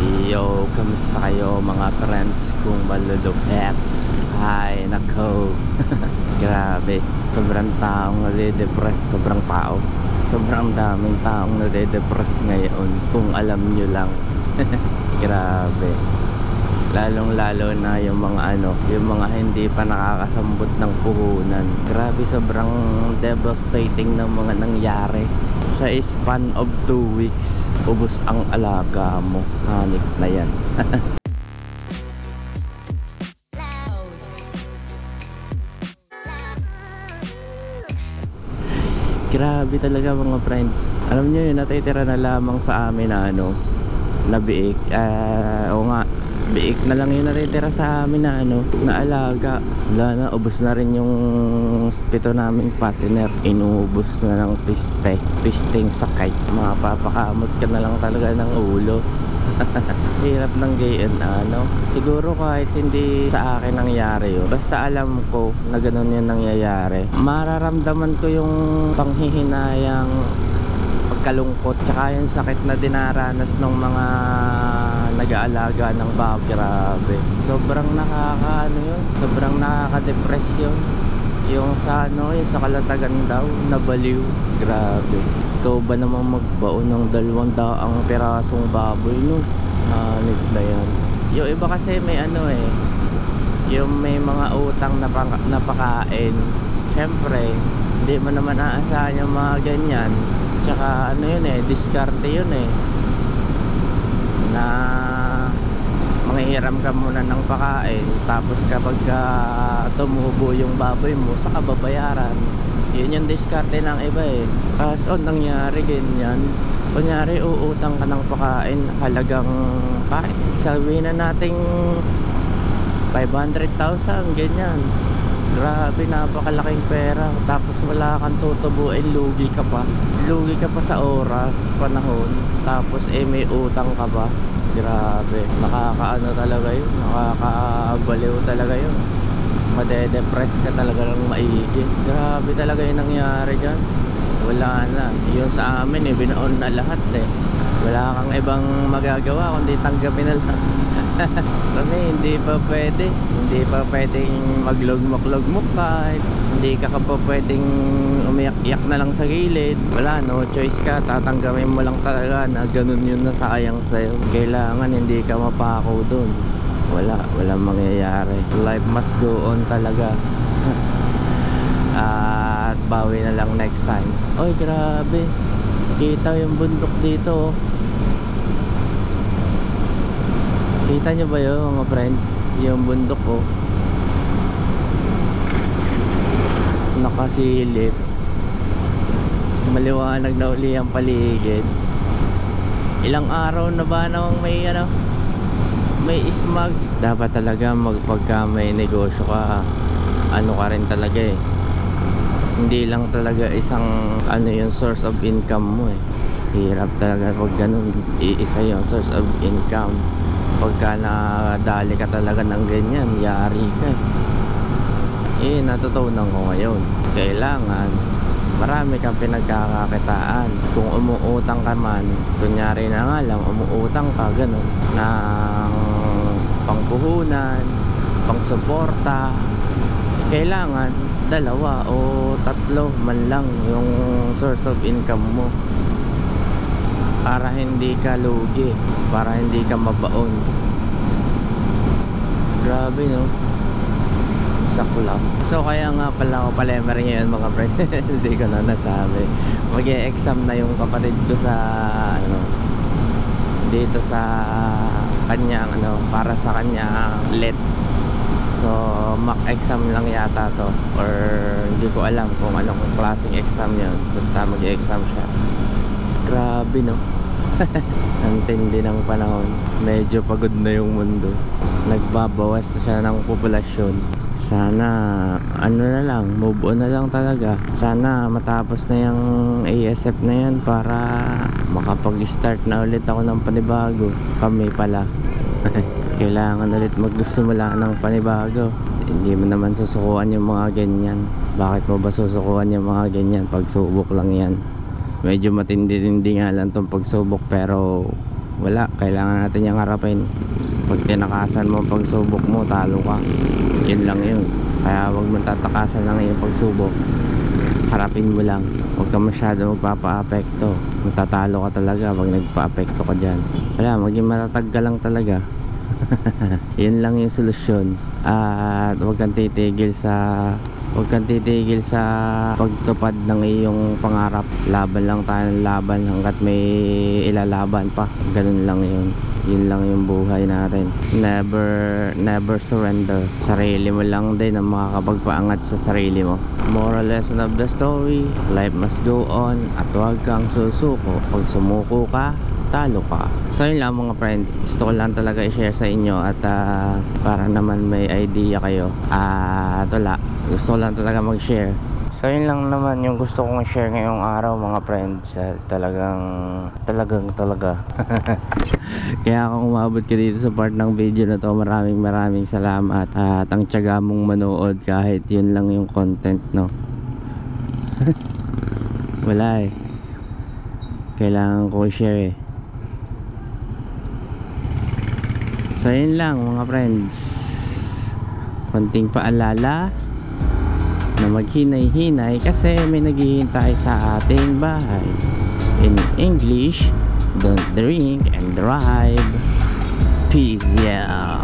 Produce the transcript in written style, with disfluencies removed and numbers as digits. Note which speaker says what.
Speaker 1: Yo, kamusta kayo mga friends kung malulupet? Ay, nako. Grabe, sobrang taong nade-depress, sobrang tao. Sobrang daming taong nade-depress ngayon, kung alam nyo lang. Grabe. Lalong lalo na yung mga yung mga hindi pa nakakasambot ng puhunan. Grabe, sobrang devastating ng mga nangyari. Sa span of 2 weeks, ubos ang alaga mo. Hanip na yan. Grabe talaga mga friends. Alam nyo yun, natitira na lamang sa amin na na biik. O nga, biik na lang yung natitira sa amin na na alaga. Wala na, ubos na rin yung pito naming partner. Inubos na ng pisting sakay. Mapapakamot ka na lang talaga ng ulo. Hirap ng gayon siguro kahit hindi sa akin nangyari yun, basta alam ko na ganun yung nangyayari, mararamdaman ko yung panghihinayang, pagkalungkot, tsaka yung sakit na dinaranas ng mga nag-aalaga ng baboy. Grabe, sobrang yun, sobrang nakaka-depress yun. Yung sa yung sa kalatagan daw, nabaliw. Grabe. Ikaw ba naman magbaon ng 200 pirasong baboy Hanip na yan. Yung iba kasi may yung may mga utang na pakain. Siyempre, hindi mo naman aasahan yung mga ganyan. Tsaka yun diskarte yun na manghihiram ka muna ng pakain, tapos kapag tumubo yung baboy mo, saka babayaran. Yun yung diskarte ng iba Kaso nangyari ganyan, kunyari uutang ka ng pakain halagang kahit sabihin na nating 500,000 ganyan. Grabe, napakalaking pera, tapos wala kang tutubuin, lugi ka pa sa oras, panahon, tapos may utang ka pa. Grabe, talaga yun, nakakabaliw talaga yun. Made-depress ka talaga ng maigi. Grabe talaga yung nangyari dyan. Wala na, yun sa amin binaon na lahat wala kang ibang magagawa kundi tanggapin na lang. Kasi hindi pa pwedeng maglugmok-lugmok kahit hindi ka pa pwedeng umiyak-iyak na lang sa gilid. Wala, no choice ka, tatanggapin mo lang talaga na ganun yun, na sayang sa'yo. Kailangan hindi ka mapako dun. Walang mangyayari. Life must go on talaga. At bawi na lang next time. Oy, grabe, kita yung bundok dito. Kita nyo ba yun mga friends? Yung bundok nakasilip, maliwanag na uli ang paligid. Ilang araw na ba namang may smog. Dapat talaga pagka may negosyo ka, ka rin talaga hindi lang talaga isang yung source of income mo Hirap talaga pag ganun, isa yung source of income. Pagka nadali ka talaga ng ganyan, yari ka natutunan ko ngayon, kailangan marami kang pinagkakakitaan. Kung umuutang ka man, kunyari na nga lang umuutang ka ganun ng pangpuhunan, pangsuporta, kailangan 2 o 3 man lang yung source of income mo, para hindi ka lugi, para hindi ka mabaon. Grabe saklap. So kaya nga pala ako palemer ngayon mga friends. Hindi ko na nasabi, mag-e-exam na yung kapatid ko sa dito sa kanyang para sa kanyang let. So mock exam lang yata to, or hindi ko alam kung anong klaseng exam yun, basta mag-e-exam siya. Grabe ang tindi ng panahon. Medyo pagod na yung mundo, nagbabawas na siya ng populasyon. Sana na lang, move on na lang talaga. Sana matapos na yung ASF na yan para makapag-start na ulit ako ng panibago. Kami pala kailangan ulit magsimula ng panibago. Hindi mo naman susukuan yung mga ganyan. Bakit mo ba susukuan yung mga ganyan? Pagsubok lang yan. Medyo matindi-tindi nga lang tong pagsubok, pero wala, kailangan natin yung harapin. Pag tinakasan mo ang pagsubok mo, talo ka. Yun lang yun. Kaya huwag mong tatakasan lang yung pagsubok, harapin mo lang. Huwag ka masyado magpapa-apekto, matatalo ka talaga pag nagpa-apekto ka dyan. Wala, maging matatag ka lang talaga. Yun lang yung solusyon. At huwag kang titigil sa pagtupad ng iyong pangarap. Laban lang tayo ng laban hanggat may ilalaban pa. Ganun lang yun. Yun lang yung buhay natin. Never surrender. Sarili mo lang din ang makakapagpaangat sa sarili mo. Moral lesson of the story, life must go on. At huwag kang susuko. Pag sumuko ka, talo ka. So yun lang mga friends, gusto ko lang talaga i-share sa inyo. At para naman may idea kayo. At wala, gusto ko lang talaga mag-share. So yun lang naman yung gusto kong share ngayong araw mga friends. Talagang Kaya kung umabot ka dito sa part ng video na to, maraming salamat. At ang tiyaga mong manood kahit yun lang yung content, no? Wala eh, kailangan ko i-share eh. So yun lang mga friends, konting paalala na maghinay-hinay kasi may naghihintay sa ating bahay. In English, don't drink and drive. Peace, yeah.